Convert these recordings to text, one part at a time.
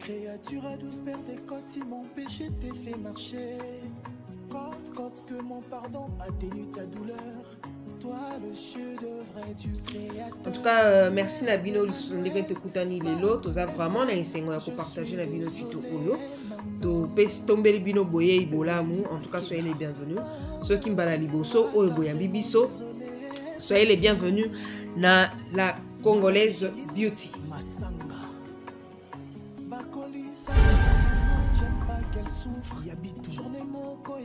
Créature à douce père des côtes, si mon péché t'est fait marcher. Quand que mon pardon atténue ta douleur. Toi le chef-d'œuvre du créateur. En tout cas, merci Nabino Lusundeke Tekutani Lelo. Toza vraiment na isengo ya ko partager Nabino tuto oyo. To pesi tombeli bino boye ibolamu. En tout cas, soyez les bienvenus. Ceux qui mbala liboso oyo boyambi biso. Soyez les bienvenus na la Congolaise Beauty.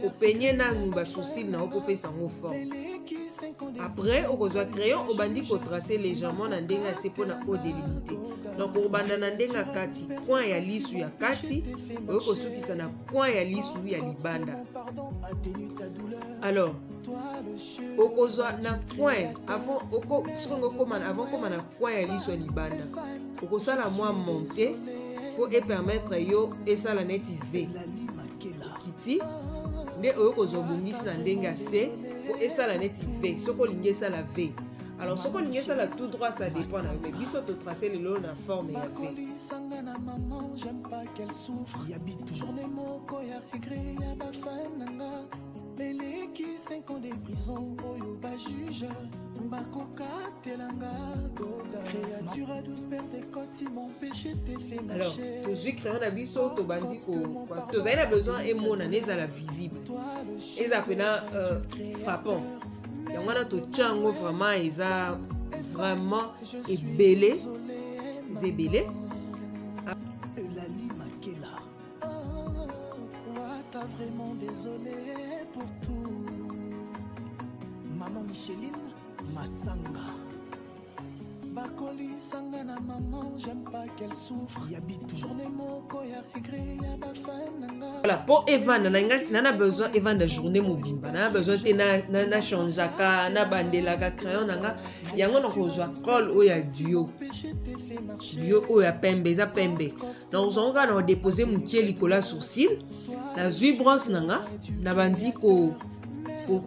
Au peigner na ngumba souci na opopé sango fort. Après au kozwa crayon au bandi ko tracer légèrement na ndenga se pona o délimiter. Donc au banda na ndenga kati point ya lisu ya kati o ko sukisa na point ya lisu ya libanda. Alors au kozwa na point avant oko songo komana avant komana point ya lisu ya libanda. Au kosala moi monter pour permettre yo et ça la net V. Kiti nde oyo kozobungisi na ndenga C pour esa la net V soko lingesa la V. Alors soko lingesa la tout droit ça dépend na mais biso to tracer le long na forme ya V. J'aime pas qu'elle souffre, journée moko ya regret ya ba fananga. Bele qui 5 ans de prison oyo ba juge bakoka telanga goga. Créature à douce père des côtes, si mon péché t'est fait marcher. Alors tozui crayon na biso to bandi ko tozali na besoin et mona neza la visible. Eza pena frappant. Yango na to tchango vraiment eza vraiment ebelé. Zébélé. T'as vraiment désolé pour tout. Maman Micheline Masanga. Bakoli sangana maman, j'aime pas qu'elle souffre. Yabit journée moko ya regret ya ba fananga. Voilà, pour Evan, nana besoin Evan de journée mobimba. Nana besoin te na changeaka, na bandelaka crayon nanga. Yango na kozwa colle o ya duo. Duo o ya pembe, za pembe. Donc zonga na déposer mukie likola sourcil. Na zui brosse nanga, na bandi ko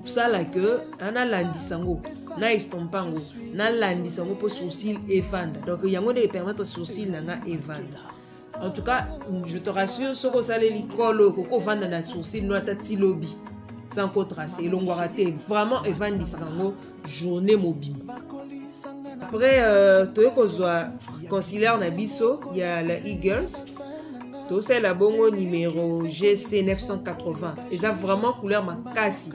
sala que ana landisango. Na estompango na landisango pour sourcil evanda. Donc yango de permettre sourcil nanga evanda. En tout cas, je te rassure, ce que ça les colle koko vanda na sourcil no atati lobby sans ko tracer longo raté vraiment evandi sango journée mobile. Après to kozwa conciliaire na biso, il y a la Eagles. To c'est la bongo numéro GC 980. Ils ont vraiment couleur makasi.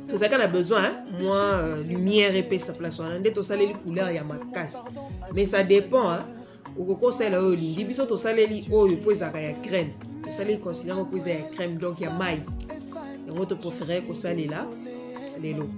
Tout ça qu'on a besoin, hein? Moi, lumière épais, ça place. On a des les couleurs, il y a ma casse. Mais ça dépend, hein? Au coco, c'est la oli. Des bisous, tout ça, les eau, il pose à la crème. Tout ça, les considérons qu'on pose à la crème, donc il y a maille. Donc, on te préférait que ça, les là, les lots.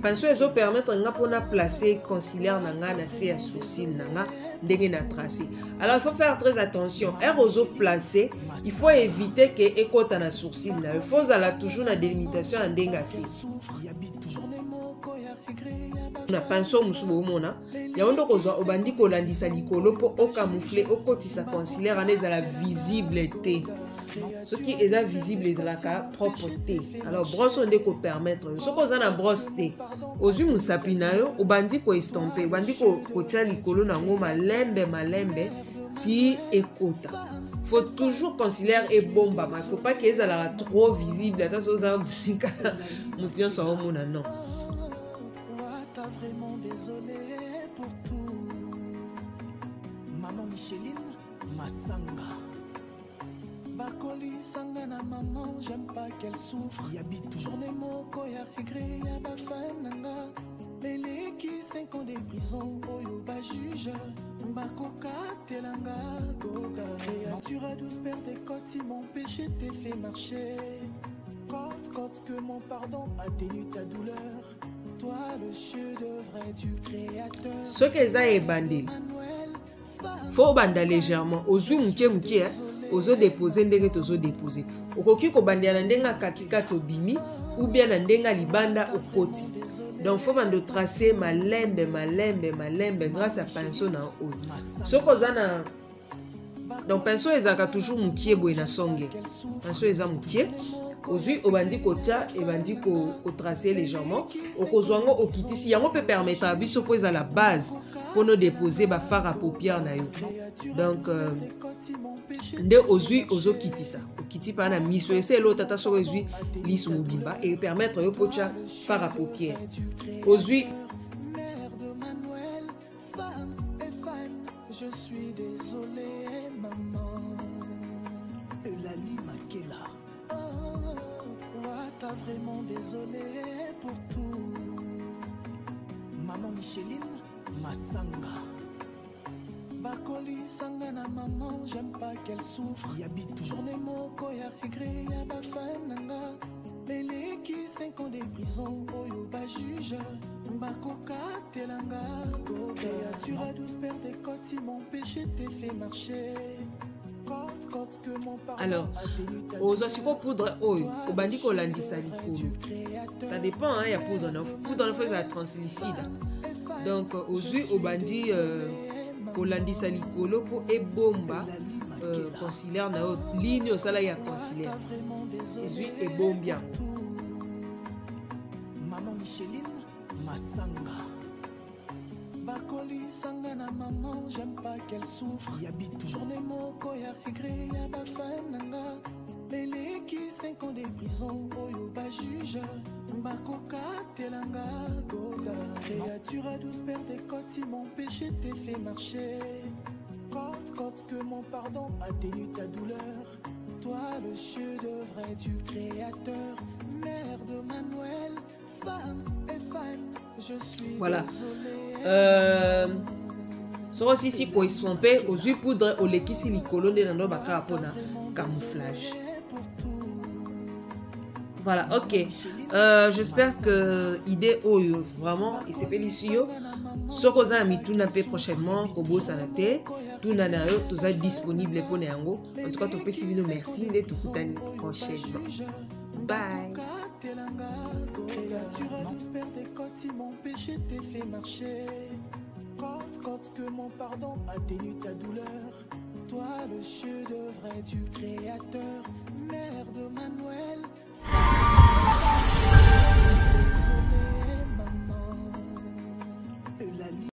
Pensez que ça permet de placer conciliaire nanga na se sourcil nanga ndenge na tracé. Alors il faut faire très attention. Aéroso placé, il faut éviter que écoute na sourcil là. Il faut aller toujours na délimitation en ndenge si. Na penso musubo mona. Ya ondo kozwa obandi ko landisa likolo po o camoufler o kotisa conciliaire en ezala visibilité. Ce qui est visible est la propreté. Alors brosse on ko permettre. Ce qu'on a brosse té. Ozu musapina yo obandi ko estomper, obandi ko tia likolo na ngoma malembe ti ekota. Faut toujours conciliaire et bomba, mais il faut pas qu'elle soit trop visible. Attention ça musique. Moutillon ça au monde non. T'as vraiment désolé pour tout. Maman Micheline Masanga. Bakoli sangana maman, j'aime pas qu'elle souffre. Yabit journée moko ya regret ya ba fananga. Bele qui 5 ans de prison oyo ba juge. Bakoka telanga goga. Créature à douce père des côtes, si mon péché t'est fait marcher. Quand que mon pardon atténue ta douleur. Toi le chef-d'œuvre du créateur. Ce que ça est bandé. Faut banda légèrement. Ozu muke ozo déposer ndenge tozo déposer. Okoki ko bandia na ndenga katikati obimi ou bien na ndenga libanda okoti. Donc faut bando tracer malembe grâce à pinceau na o. Soko zana donc pinceau ezaka toujours mukie boy na songe. Pinceau eza mukie. ozui obandi kotia ebandi kotracer légèrement okozwango okitisi yango peut permettre à biso po eza la base pour nous déposer ba fard à paupières na yo. Donc nde ozui ozokitisa okiti pa na miso ese lo tata soko ozui lisu mobimba et permettre yo pocha fard à paupières ozui. Je suis désolé, maman. Eulalie Makela. Oh, t'as vraiment désolé pour tout. Maman Micheline Massanga. Bakoli Sangana, maman, j'aime pas qu'elle souffre. Yabitou. Journée moko ya regret, ya bafananga. Lele qui 5 ans de prison, oyo ba juge. Bakoka telanga, créature douce père des côtes, mon péché t'est fait marcher. Alors, aux asiko poudre oyo, au bandi kolandisa likolo. Ça dépend, hein, il y a poudre en fait la translucide. Donc, aux huiles au bandi kolandisa likolo pour ebomba conciliaire na haute ligne au sala ya conciliaire. Les huiles ebombent bien. Maman Micheline Massanga. Bakoli Sangana, maman, j'aime pas qu'elle souffre. Yabitou. Journée moko ya regret, ya bafananga. Lele qui 5 ans de prison, oyo ba juge. Bakoka telanga, goga. Créature douce père des côtes, mon péché t'est fait marcher. Quand que mon pardon atténue ta douleur. Toi le chef-d'œuvre du créateur. Mère de Manuel, femme et fan, je suis voilà. Désolée. Soro sisi ko estomper aux huiles poudre au lekisi likolo de nando baka apona camouflage. Voilà, ok. J'espère que idée oyo vraiment et c'est félicio. Soko za mituna pe prochainement kobo sanate. Tout nana yo toza disponible pour neango. En tout cas, to pe sivino merci de tout kutani prochainement. Bye. Créature douce père des côtes, mon péché t'est fait marcher. Quand que mon pardon atténue ta douleur. Toi le chef-d'œuvre du créateur. Mère